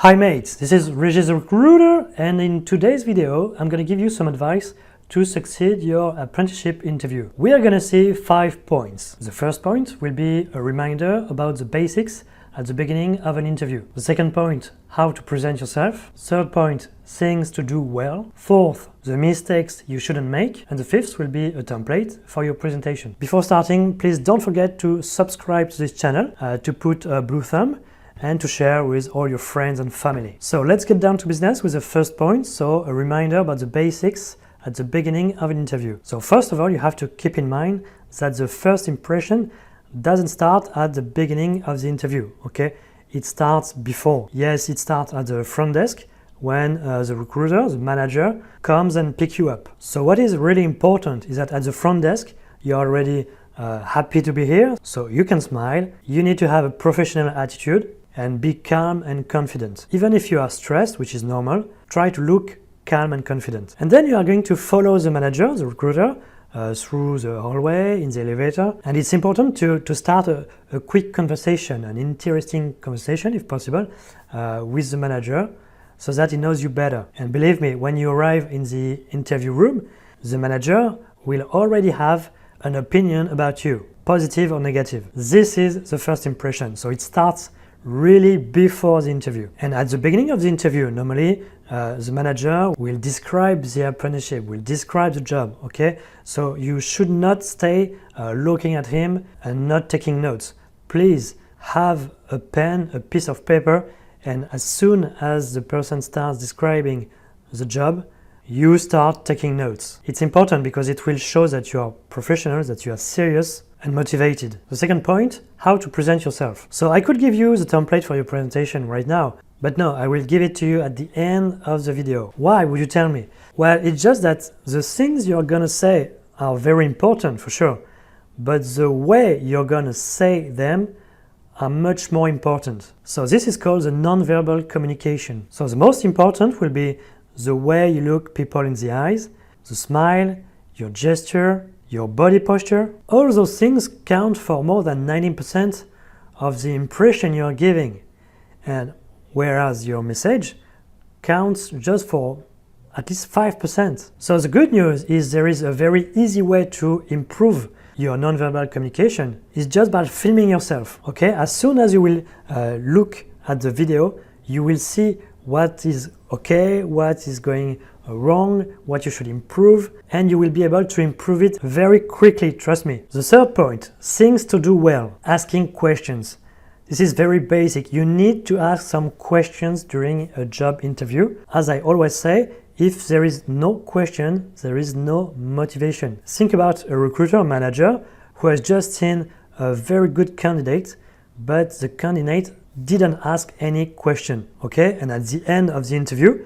Hi mates, this is Régis the Recruiter, and in today's video I'm going to give you some advice to succeed your apprenticeship interview. We are going to see 5 points. The first point will be a reminder about the basics at the beginning of an interview. The second point, how to present yourself. Third point, things to do well. Fourth, the mistakes you shouldn't make. And the fifth will be a template for your presentation. Before starting, please don't forget to subscribe to this channel, to put a blue thumb, and to share with all your friends and family. So let's get down to business with the first point. So a reminder about the basics at the beginning of an interview. So first of all, you have to keep in mind that the first impression doesn't start at the beginning of the interview, okay? It starts before. Yes, it starts at the front desk when the recruiter, the manager, comes and picks you up. So what is really important is that at the front desk, you're already happy to be here, so you can smile. You need to have a professional attitude and be calm and confident. Even if you are stressed, which is normal, try to look calm and confident. And then you are going to follow the manager, the recruiter, through the hallway, in the elevator. And it's important to start a quick conversation, an interesting conversation, if possible, with the manager, so that he knows you better. And believe me, when you arrive in the interview room, the manager will already have an opinion about you, positive or negative. This is the first impression, so it starts really before the interview. And at the beginning of the interview, normally the manager will describe the apprenticeship, will describe the job, okay? So you should not stay looking at him and not taking notes. Please have a pen, a piece of paper, and as soon as the person starts describing the job, you start taking notes. It's important because it will show that you are professional, that you are serious and motivated. The second point, how to present yourself. So I could give you the template for your presentation right now, but no, I will give it to you at the end of the video. Why would you tell me? Well, it's just that the things you're gonna say are very important for sure, but the way you're gonna say them are much more important. So this is called the non-verbal communication. So the most important will be the way you look people in the eyes, the smile, your gesture, your body posture. All those things count for more than 90% of the impression you're giving. And whereas your message counts just for at least 5%. So the good news is there is a very easy way to improve your nonverbal communication. It's just by filming yourself, okay? As soon as you will look at the video, you will see what is okay, what is going wrong, what you should improve, and you will be able to improve it very quickly, trust me. The third point, things to do well, asking questions. This is very basic. You need to ask some questions during a job interview. As I always say, if there is no question, there is no motivation. Think about a recruiter or manager who has just seen a very good candidate, but the candidate didn't ask any question, okay? And at the end of the interview,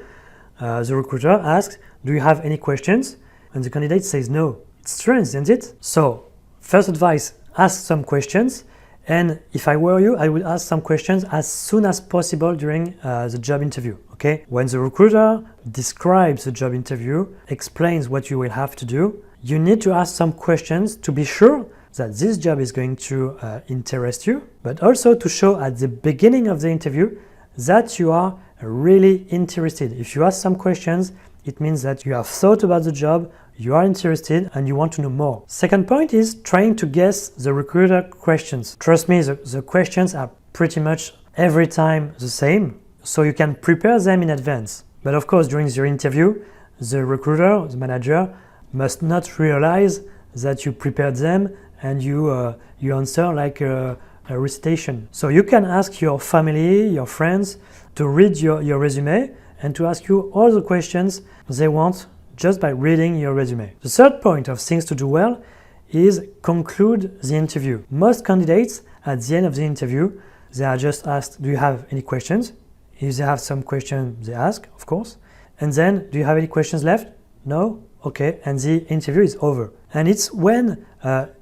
the recruiter asks, do you have any questions? And the candidate says no. It's strange, isn't it? So, first advice, ask some questions. And if I were you, I would ask some questions as soon as possible during the job interview, okay? When the recruiter describes the job interview, explains what you will have to do, you need to ask some questions to be sure that this job is going to interest you, but also to show at the beginning of the interview that you are really interested. If you ask some questions, it means that you have thought about the job, you are interested, and you want to know more. Second point is trying to guess the recruiter questions. Trust me, the questions are pretty much every time the same, so you can prepare them in advance. But of course, during your interview, the recruiter, the manager, must not realize that you prepared them and you answer like a recitation. So you can ask your family, your friends to read your resume and to ask you all the questions they want just by reading your resume. The third point of things to do well is conclude the interview. Most candidates at the end of the interview, they are just asked, do you have any questions? If they have some questions, they ask, of course. And then, do you have any questions left? No? Okay, and the interview is over. And it's when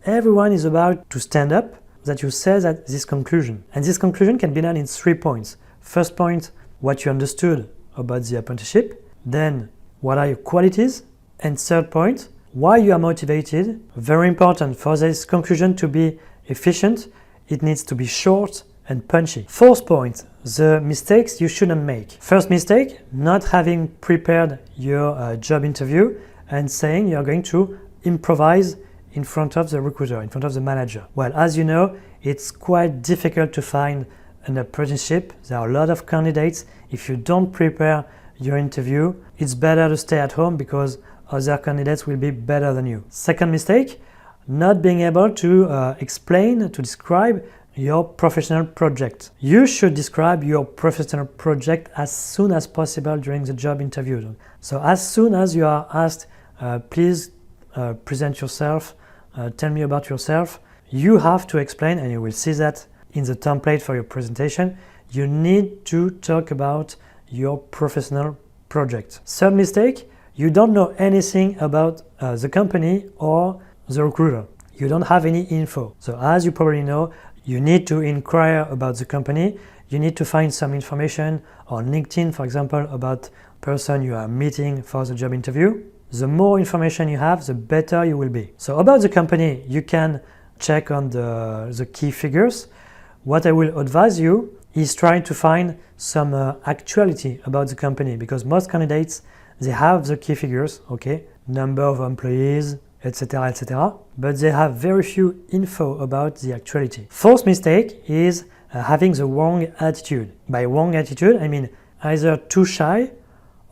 everyone is about to stand up that you say that this conclusion. And this conclusion can be done in 3 points. First point, what you understood about the apprenticeship. Then, what are your qualities? And third point, why you are motivated. Very important for this conclusion to be efficient. It needs to be short and punchy. Fourth point, the mistakes you shouldn't make. First mistake, not having prepared your job interview and saying you're going to improvise in front of the recruiter, in front of the manager. Well, as you know, it's quite difficult to find an apprenticeship. There are a lot of candidates. If you don't prepare your interview, it's better to stay at home because other candidates will be better than you. Second mistake, not being able to explain, to describe your professional project. You should describe your professional project as soon as possible during the job interview. So as soon as you are asked, please present yourself, tell me about yourself, you have to explain, and you will see that in the template for your presentation, you need to talk about your professional project. Third mistake, you don't know anything about the company or the recruiter. You don't have any info. So as you probably know, you need to inquire about the company. You need to find some information on LinkedIn, for example, about the person you are meeting for the job interview. The more information you have, the better you will be. So about the company, you can check on the key figures. What I will advise you is trying to find some actuality about the company, because most candidates, they have the key figures, okay, number of employees, etc., etc., but they have very few info about the actuality. Fourth mistake is having the wrong attitude. By wrong attitude, I mean either too shy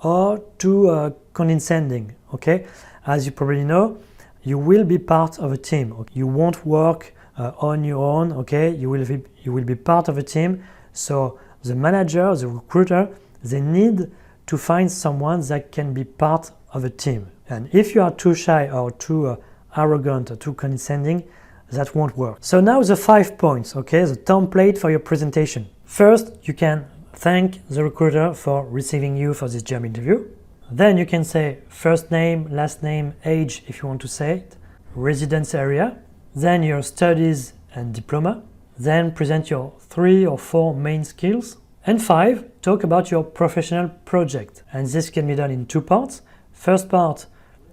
or too condescending, okay? As you probably know, you will be part of a team. Okay? You won't work on your own, okay? You will be part of a team. So the manager, the recruiter, they need to find someone that can be part of a team. And if you are too shy or too arrogant or too condescending, that won't work. So now the 5 points, okay? The template for your presentation. First, you can thank the recruiter for receiving you for this job interview. Then you can say first name, last name, age if you want to say it, residence area, then your studies and diploma, then present your 3 or 4 main skills, and 5, talk about your professional project. And this can be done in 2 parts. First part,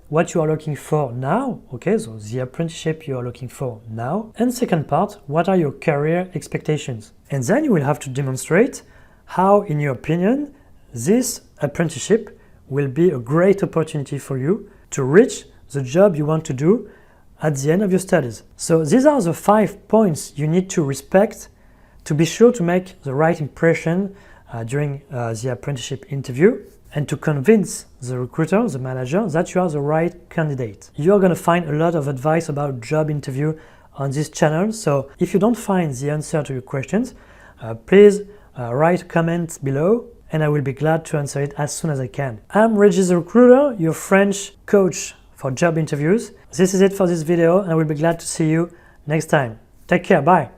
what you are looking for now, okay, so the apprenticeship you are looking for now. And second part, what are your career expectations? And then you will have to demonstrate how, in your opinion, this apprenticeship will be a great opportunity for you to reach the job you want to do at the end of your studies. So these are the 5 points you need to respect to be sure to make the right impression during the apprenticeship interview and to convince the recruiter, the manager, that you are the right candidate. You're going to find a lot of advice about job interview on this channel. So if you don't find the answer to your questions, please write a comment below and I will be glad to answer it as soon as I can. I'm Régis the Recruiter, your French coach for job interviews. This is it for this video and I will be glad to see you next time. Take care, bye!